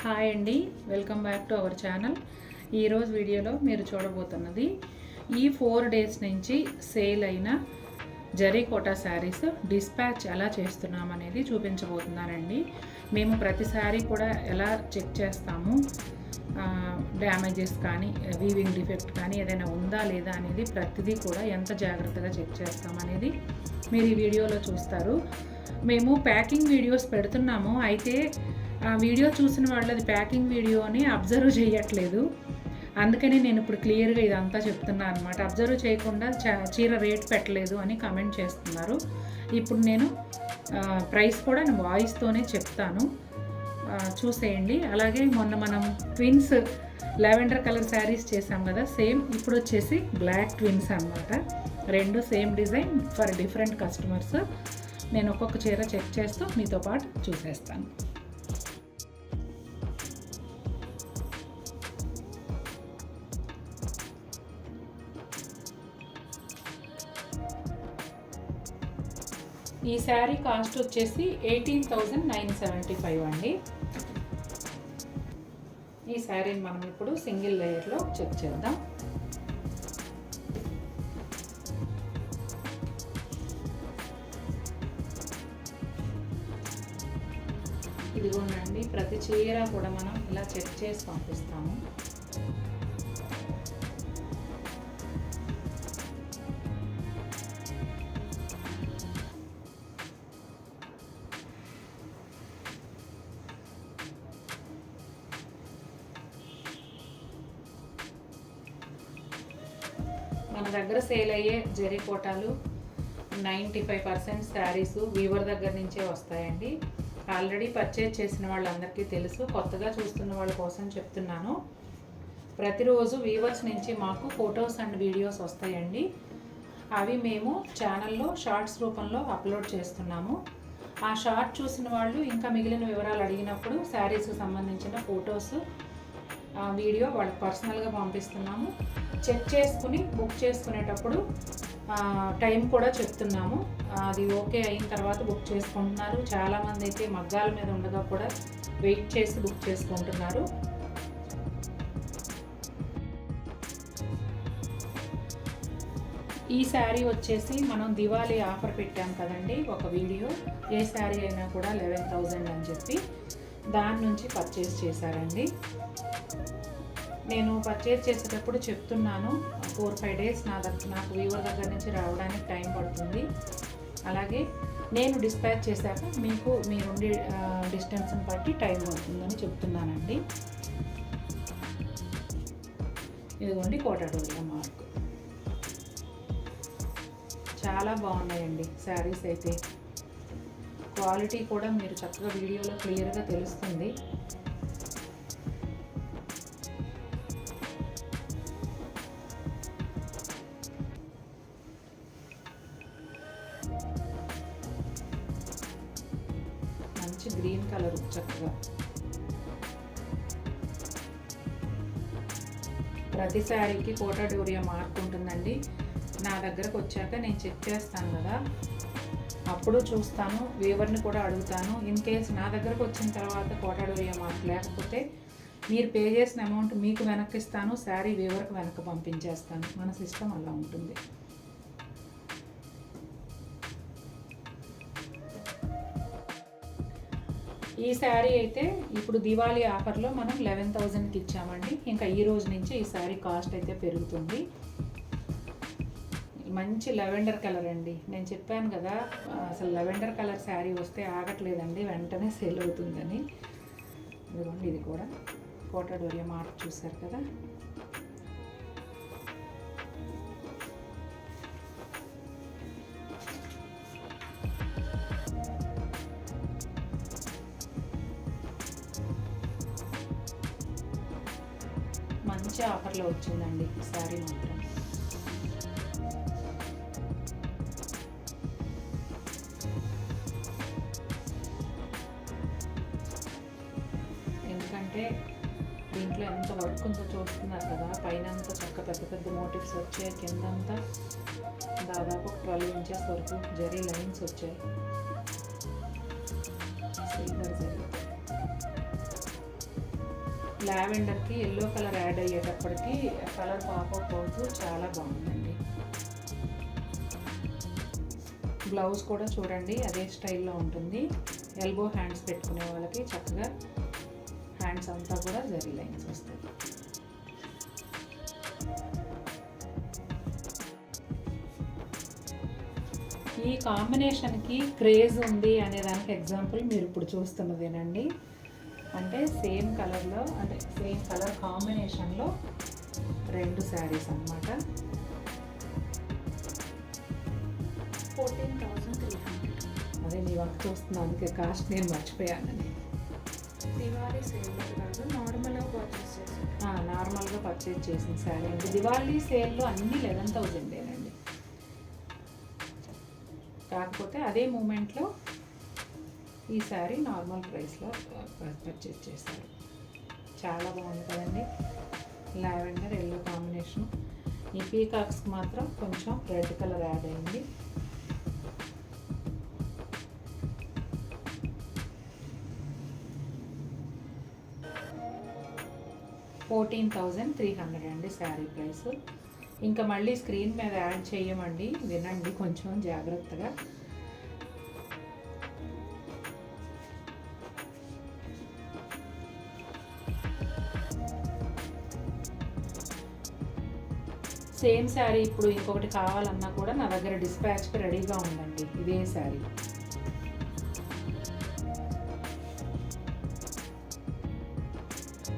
Hi అండి, welcome back to our channel. ఈరోజు వీడియోలో మీరు చూడబోతున్నది ఈ 4 డేస్ నుంచి సేల్ అయిన జరీ కోటా శారీస్ డిస్పాచ్ ఎలా చేస్తున్నాం అనేది చూపించబోతున్నానండి. మేము ప్రతి శారీ కూడా ఎలా చెక్ చేస్తాము, డ్యామేజెస్ కానీ వీవింగ్ డిఫెక్ట్ కానీ ఏదైనా ఉందా లేదా అనేది ప్రతిదీ కూడా ఎంత జాగ్రత్తగా చెక్ చేస్తామనేది మీరు ఈ వీడియోలో చూస్తారు. మేము ప్యాకింగ్ వీడియోస్ పెడుతున్నాము, అయితే ఆ వీడియో చూసిన వాళ్ళు అది ప్యాకింగ్ వీడియో అని అబ్జర్వ్ చేయట్లేదు. అందుకని నేను ఇప్పుడు క్లియర్గా ఇదంతా చెప్తున్నాను అనమాట. అబ్జర్వ్ చేయకుండా చీర రేట్ పెట్టలేదు అని కామెంట్ చేస్తున్నారు. ఇప్పుడు నేను ప్రైస్ కూడా నేను వాయిస్తోనే చెప్తాను, చూసేయండి. అలాగే మొన్న మనం ట్విన్స్ లావెండర్ కలర్ శారీస్ చేసాం కదా, సేమ్ ఇప్పుడు వచ్చేసి బ్లాక్ ట్విన్స్ అనమాట. రెండు same design for different customers. నేను ఒక్కొక్క చీర చెక్ చేస్తూ మీతో పాటు చూసేస్తాను. ఈ శారీ కాస్ట్ వచ్చేసి 18,975 అండి. ఈ శారీని మనం ఇప్పుడు సింగిల్ లేయర్లో చెక్ చేద్దాం. ఇదిగోనండి, ప్రతి చీర కూడా మనం ఇలా చెక్ చేసి పంపిస్తాము. మన దగ్గర సేల్ అయ్యే జరీ కోటాలు 95% శారీస్ వీవర్ దగ్గర నుంచే వస్తాయండి. ఆల్రెడీ పర్చేజ్ చేసిన వాళ్ళందరికీ తెలుసు, కొత్తగా చూస్తున్న వాళ్ళ కోసం చెప్తున్నాను. ప్రతిరోజు వీవర్స్ నుంచి మాకు ఫొటోస్ అండ్ వీడియోస్ వస్తాయండి. అవి మేము ఛానల్లో షార్ట్స్ రూపంలో అప్లోడ్ చేస్తున్నాము. ఆ షార్ట్ చూసిన వాళ్ళు ఇంకా మిగిలిన వివరాలు అడిగినప్పుడు శారీస్కి సంబంధించిన ఫొటోస్, వీడియో వాళ్ళకి పర్సనల్గా పంపిస్తున్నాము. చెక్ చేసుకుని బుక్ చేసుకునేటప్పుడు టైం కూడా చెప్తున్నాము. అది ఓకే అయిన తర్వాత బుక్ చేసుకుంటున్నారు. చాలామంది అయితే మగ్గాల మీద ఉండగా కూడా వెయిట్ చేసి బుక్ చేసుకుంటున్నారు. ఈ శారీ వచ్చేసి మనం దివాళీ ఆఫర్ పెట్టాం కదండి, ఒక వీడియో. ఏ శారీ అయినా కూడా 11,000 అని చెప్పి దాని నుంచి పర్చేస్ చేశారండి. నేను పర్చేజ్ చేసేటప్పుడు చెప్తున్నాను, 4-5 డేస్ నాకు వీవర్ దగ్గర నుంచి రావడానికి టైం పడుతుంది. అలాగే నేను డిస్పాచ్ చేశాక మీకు మీరుండే డిస్టెన్స్ని బట్టి టైం పడుతుందని చెప్తున్నానండి. ఇదిగోండి కోటా డోరియా మార్క్. చాలా బాగున్నాయండి శారీస్ అయితే. క్వాలిటీ కూడా మీరు చక్కగా వీడియోలో క్లియర్గా తెలుస్తుంది. మంచి గ్రీన్ కలర్ చక్కగా. ప్రతి శారీకి కోటా డోరియా మార్క్ ఉంటుందండి. నా దగ్గరకు వచ్చాక నేను చెక్ చేస్తాను కదా, అప్పుడు చూస్తాను, వీవర్ని కూడా అడుగుతాను. ఇన్ కేస్ నా దగ్గరకు వచ్చిన తర్వాత కోటా డోరియా మార్క్ లేకపోతే మీరు పే చేసిన అమౌంట్ మీకు వెనక్కి ఇస్తాను, శారీ వీవర్కి వెనక్కి పంపించేస్తాను. మన సిస్టమ్ అలా ఉంటుంది. ఈ శారీ అయితే ఇప్పుడు దివాళీ ఆఫర్లో మనం 11,000కి ఇచ్చామండి. ఇంకా ఈ రోజు నుంచి ఈ శారీ కాస్ట్ అయితే పెరుగుతుంది. మంచి లెవెండర్ కలర్ అండి. నేను చెప్పాను కదా, అసలు లెవెండర్ కలర్ శారీ వస్తే ఆగట్లేదండి, వెంటనే సేల్ అవుతుందని. ఇదిగోండి, ఇది కూడా కోటా డోరియా మార్క్ చూసారు కదా. మంచి ఆఫర్లో వచ్చిందండి శారీ మాత్రం. ఎందుకంటే దీంట్లో ఎంత వర్క్ ఉందో చూస్తున్నారు కదా. పైన అంతా చక్క పెద్ద పెద్ద మోటివ్స్ వచ్చాయి, కిందంతా దాదాపు 12 ఇంచెస్ వరకు జరీ లైన్స్ వచ్చాయి. సిల్వర్ జరీ లావెండర్కి ఎల్లో కలర్ యాడ్ అయ్యేటప్పటికి కలర్ పాపప్ అవుతూ చాలా బాగుందండి. బ్లౌజ్ కూడా చూడండి అదే స్టైల్లో ఉంటుంది. ఎల్బో హ్యాండ్స్ పెట్టుకునే వాళ్ళకి చక్కగా హ్యాండ్స్ అంతా కూడా జరీ లైన్స్ వస్తాయి. ఈ కాంబినేషన్కి క్రేజ్ ఉంది అనే దానికి ఎగ్జాంపుల్ మీరు ఇప్పుడు చూస్తున్నదేనండి. అంటే సేమ్ కలర్లో, అంటే సేమ్ కలర్ కాంబినేషన్లో 2 శారీస్ అన్నమాట. 14,300. అదే నీ వర్క్ చూస్తున్నా, అందుకే కాస్ట్ నేను మర్చిపోయానని. దివాళీ సేల్ కాదు, నార్మల్గా పర్చేస్ చేసిన శారీ అండి. దివాళీ సేల్లో అన్నీ 11,000ఏనండి. కాకపోతే అదే మూమెంట్లో ఈ శారీ నార్మల్ ప్రైస్లో పర్చేస్ చేశారు. చాలా బాగుంది కదండి. Lavender yellow combination. ఈ పీకాక్స్కి మాత్రం కొంచెం రెడ్ కలర్ యాడ్ అయింది. $14,300 అండి శారీ ప్రైస్. ఇంకా మళ్ళీ స్క్రీన్ మీద యాడ్ చేయమండి, వినండి కొంచెం జాగ్రత్తగా. సేమ్ శారీ ఇప్పుడు ఇంకొకటి కావాలన్నా కూడా నా దగ్గర డిస్పాచ్కి రెడీగా ఉందండి. ఇదే శారీ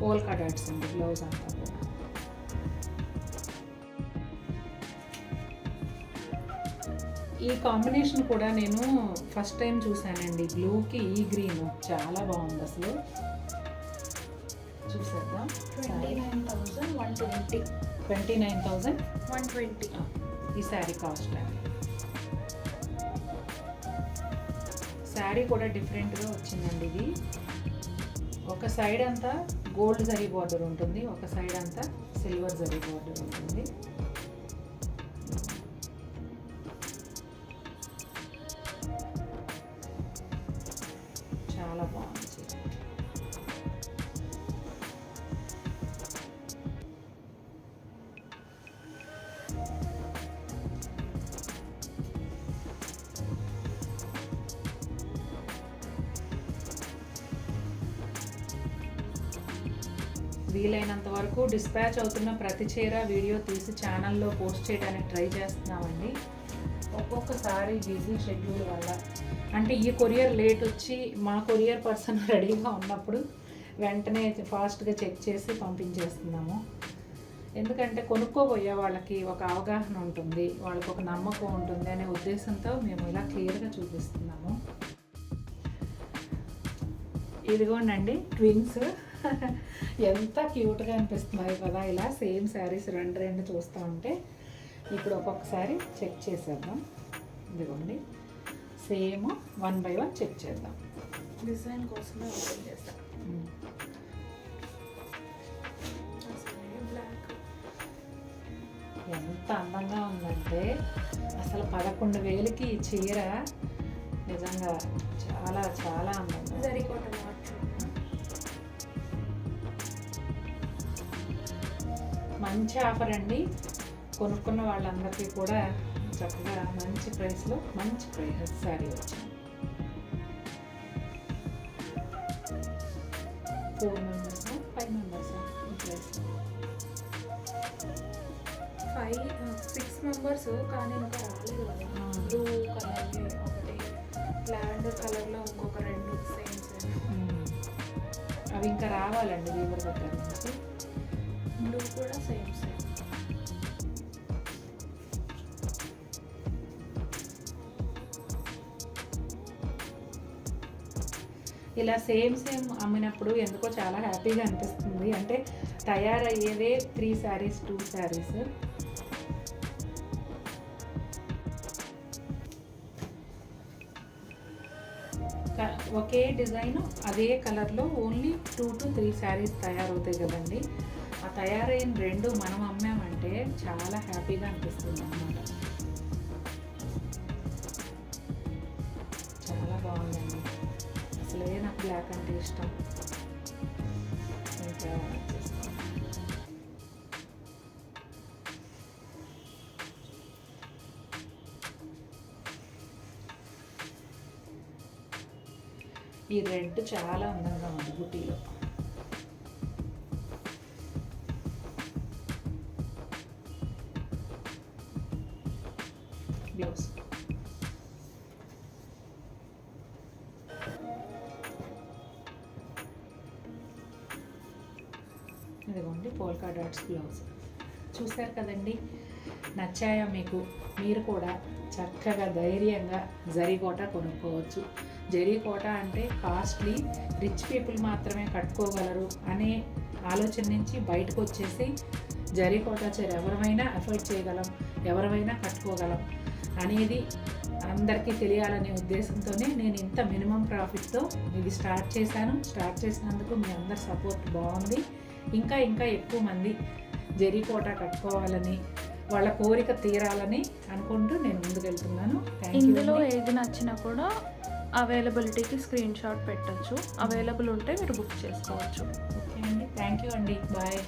పోల్కా డాట్స్ అండి బ్లౌజ్ అంతా కూడా. ఈ కాంబినేషన్ కూడా నేను ఫస్ట్ టైం చూసానండి. బ్లూకి ఈ గ్రీన్ చాలా బాగుంది అసలు. చూసేద్దాం. 29,120. 29,120 ఈ శారీ కాస్ట్ అండి. శారీ కూడా డిఫరెంట్గా వచ్చిందండి. ఇది ఒక సైడ్ అంతా గోల్డ్ జరీ బార్డర్ ఉంటుంది, ఒక సైడ్ అంతా సిల్వర్ జరీ బార్డర్ ఉంటుంది. చాలా బాగుంది. వీలైనంత వరకు డిస్పాచ్ అవుతున్న ప్రతి చీర వీడియో తీసి ఛానల్లో పోస్ట్ చేయడానికి ట్రై చేస్తున్నామండి. ఒక్కొక్కసారి బిజీ షెడ్యూల్ వల్ల, అంటే ఈ కొరియర్ లేట్ వచ్చి మా కొరియర్ పర్సన్ రెడీగా ఉన్నప్పుడు వెంటనే ఫాస్ట్గా చెక్ చేసి పంపించేస్తున్నాము. ఎందుకంటే కొనుక్కోబోయే వాళ్ళకి ఒక అవగాహన ఉంటుంది, వాళ్ళకి ఒక నమ్మకం ఉంటుంది అనే ఉద్దేశంతో మేము ఇలా క్లియర్గా చూపిస్తున్నాము. ఇదిగోండి ట్విన్స్ ఎంత క్యూట్గా అనిపిస్తున్నాయి కదా. ఇలా సేమ్ శారీస్ రెండు చూస్తూ ఉంటే ఇప్పుడు ఒక్కొక్కసారి చెక్ చేసేద్దాం. ఇదిగోండి సేమ్ 1 by 1 చెక్ చేద్దాం. డిజైన్ కోసమే ఓపెన్ చేస్తాం. బ్లాక్ ఎంత అందంగా ఉందంటే అసలు 11,000కి ఈ చీర నిజంగా చాలా చాలా అందంగా. జరీ కోట మంచి ఆఫర్ అండి. కొనుక్కున్న వాళ్ళందరికీ కూడా చక్కగా మంచి ప్రైస్లో మంచి ప్రైస్ శారీ వచ్చింది. 4 members 5 members ఈ ప్రైస్లో 6 members. కానీ ఇంకా రాలేదు కదా. బ్లూ కలర్ని ఒకటి, లావెండర్ కలర్లో ఇంకొక 2 సేమ్. అవి ఇంకా రావాలండి వీవర్ దగ్గర నుంచి. బ్లూ కూడా సేమ్. ఇలా సేమ్ అమ్మినప్పుడు ఎందుకో చాలా హ్యాపీగా అనిపిస్తుంది. అంటే తయారయ్యేవే 3 శారీస్ 2 శారీస్. ఒకే డిజైన్ అదే కలర్లో ఓన్లీ 2 to 3 శారీస్ తయారవుతాయి కదండి. ఆ తయారైన 2 మనం అమ్మామంటే చాలా హ్యాపీగా అనిపిస్తుంది అన్నమాట. చాలా బాగుందండి. అసలే నాకు బ్లాక్ అంటే ఇష్టం. ఈ రెడ్ చాలా అందంగా ఉంది బుటీలో. బ్లౌజ్ ఇదిగోండి పోల్కా డాట్స్ బ్లౌజ్. చూశారు కదండి, నచ్చాయా మీకు? మీరు కూడా చక్కగా ధైర్యంగా జరీ కోట కొనుక్కోవచ్చు. జరీ కోట అంటే కాస్ట్లీ, రిచ్ పీపుల్ మాత్రమే కట్టుకోగలరు అనే ఆలోచన నుంచి బయటకు వచ్చేసి జరీ కోట చీర ఎవరైనా అఫోర్డ్ చేయగలం, ఎవరైనా కట్టుకోగలం అనేది అందరికీ తెలియాలనే ఉద్దేశంతోనే నేను ఇంత మినిమం ప్రాఫిట్తో ఇది స్టార్ట్ చేశాను. స్టార్ట్ చేసినందుకు మీ అందరి సపోర్ట్ బాగుంది. ఇంకా ఇంకా ఎక్కువ మంది జరీ కోట కట్టుకోవాలని, వాళ్ళ కోరిక తీరాలని అనుకుంటూ నేను ముందుకెళ్తున్నాను. ఇందులో ఏది నచ్చినా కూడా అవైలబిలిటీకి స్క్రీన్ షాట్ పెట్టచ్చు. అవైలబుల్ ఉంటే మీరు బుక్ చేసుకోవచ్చు. ఓకే అండి, థ్యాంక్ యూ అండి, బాయ్.